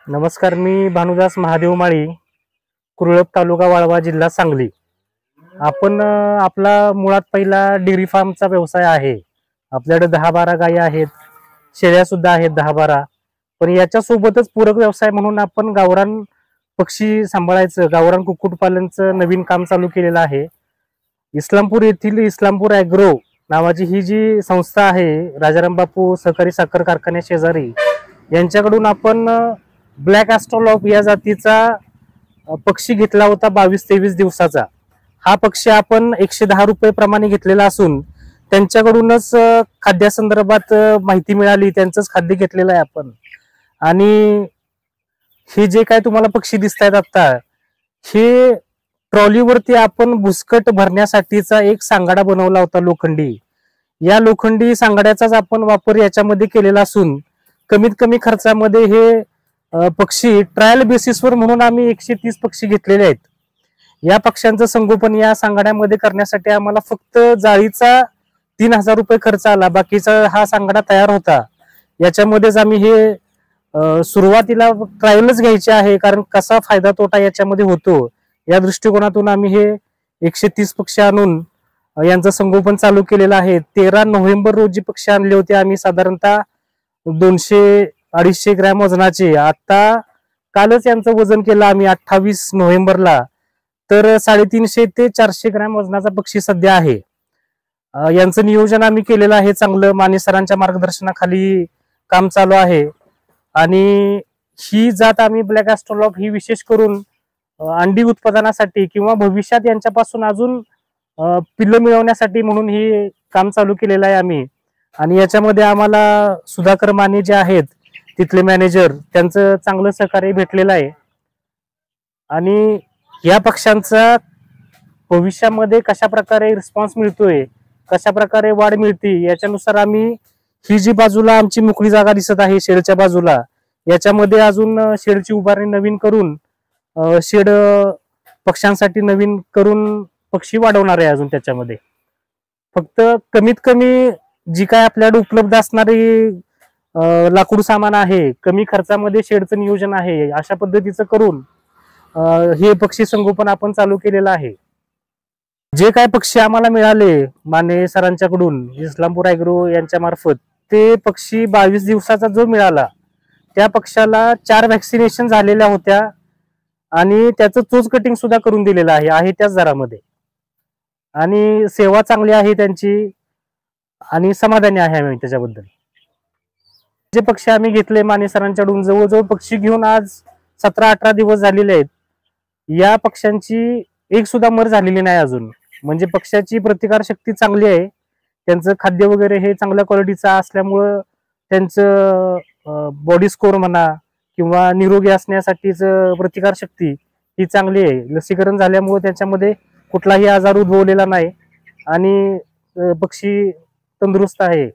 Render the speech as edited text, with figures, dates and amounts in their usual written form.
नमस्कार, मी भानुदास महादेव माळी, कुरळप तालुका वाळवा, जिल्हा सांगली। आपण आपला मुळात पहिला डेअरी फार्मचा व्यवसाय आहे। आपल्याकडे 10-12 गायी आहेत, शेळ्या सुद्धा आहेत 10-12। पण याच्या सोबतच पूरक व्यवसाय म्हणून आपण गावरान पक्षी सांभाळायचं, गावरान कुक्कुटपालनचं नवीन काम चालू केलेलं आहे। इस्लामपूर येथील इस्लामपूर ॲग्रो नावाची ही जी संस्था आहे, राजाराम बापू सहकारी साखर कारखान्या शेजारी, यांच्याकडून आपण ब्लॅक ॲस्ट्रोलॉप या जातीचा पक्षी घेतला होता 22-23 दिवसाचा। हा पक्षी आपण 110 रुपये प्रमाणे घेतलेला असून त्यांच्याकडूनच खाद्यासंदर्भात माहिती मिळाली, त्यांचंच खाद्य घेतलेलं आहे आपण। आणि हे जे काय तुम्हाला पक्षी दिसतायत आता, हे ट्रॉलीवरती आपण भुसकट भरण्यासाठीचा एक सांगाडा बनवला होता लोखंडी। या लोखंडी सांगाड्याचाच आपण वापर याच्यामध्ये केलेला असून कमीत कमी खर्चामध्ये हे पक्षी ट्रायल बेसिसवर म्हणून आम्ही 130 पक्षी घेतलेले आहेत। या पक्ष्यांचं संगोपन या सांगाड्यामध्ये करण्यासाठी आम्हाला फक्त जाळीचा 3000 रुपये खर्च आला, बाकीचा हा सांगाडा तयार होता। याच्यामध्येच आम्ही हे सुरुवातीला ट्रायलच घ्यायचे आहे, कारण कसा फायदा तोटा याच्यामध्ये होतो या दृष्टिकोनातून आम्ही हे 130 पक्षी आणून यांचं संगोपन चालू केलेलं आहे। 13 नोव्हेंबर रोजी पक्षी आणले होते आम्ही, साधारणतः 200-250 ग्रॅम वजनाचे। आता कालच यांचं वजन केलं आम्ही 28 नोव्हेंबरला, तर 350 ते 400 ग्रॅम वजनाचा पक्षी सध्या आहे। यांचं नियोजन आम्ही केलेलं आहे चांगलं, माने सरांच्या मार्गदर्शनाखाली काम चालू आहे। आणि ही जात आम्ही ब्लॅक ॲस्ट्रोलॉप ही विशेष करून अंडी उत्पादनासाठी किंवा भविष्यात यांच्यापासून अजून पिल्लं मिळवण्यासाठी म्हणून ही काम चालू केलेलं आहे आम्ही। आणि याच्यामध्ये आम्हाला सुधाकर माने जे आहेत तिथले मॅनेजर, त्यांचं चांगलं सहकार्य भेटलेलं आहे। आणि या पक्ष्यांचा भविष्यामध्ये कशा प्रकारे रिस्पॉन्स मिळतोय, कशा प्रकारे वाढ मिळते, याच्यानुसार आम्ही ही जी बाजूला आमची मोकळी जागा दिसत आहे शेडच्या बाजूला, याच्यामध्ये अजून शेडची उभारणी नवीन करून शेड पक्ष्यांसाठी नवीन करून पक्षी वाढवणार आहे अजून त्याच्यामध्ये। फक्त कमीत कमी जी काय आपल्याकडे उपलब्ध असणारी लाकूड सामान आहे, कमी खर्चामध्ये शेडचं नियोजन आहे, अशा पद्धतीचं करून हे पक्षी संगोपन आपण चालू केलेलं आहे। जे काय पक्षी आम्हाला मिळाले माने सरांच्याकडून इस्लामपूर ॲग्रो यांच्या मार्फत, ते पक्षी 22 दिवसाचा जो मिळाला, त्या पक्षाला 4 व्हॅक्सिनेशन झालेल्या होत्या आणि त्याचं चोच कटिंग सुद्धा करून दिलेलं आहे त्याच दरामध्ये। आणि सेवा चांगली आहे त्यांची आणि समाधानी आहे आम्ही त्याच्याबद्दल। जे पक्षी आम्ही घेतले माने सरांच्याकडून, जवळजवळ पक्षी घेऊन आज 17-18 दिवस झालेले आहेत। या पक्ष्यांची एक सुद्धा मर झालेली नाही अजून, म्हणजे पक्ष्याची प्रतिकार शक्ती चांगली आहे। त्यांचं खाद्य वगैरे हे चांगल्या क्वालिटीचं असल्यामुळं त्यांचं बॉडी स्कोर म्हणा किंवा निरोगी असण्यासाठीच प्रतिकार शक्ती ही चांगली आहे। लसीकरण झाल्यामुळे त्याच्यामध्ये कुठलाही आजार उद्भवलेला नाही आणि पक्षी तंदुरुस्त आहे।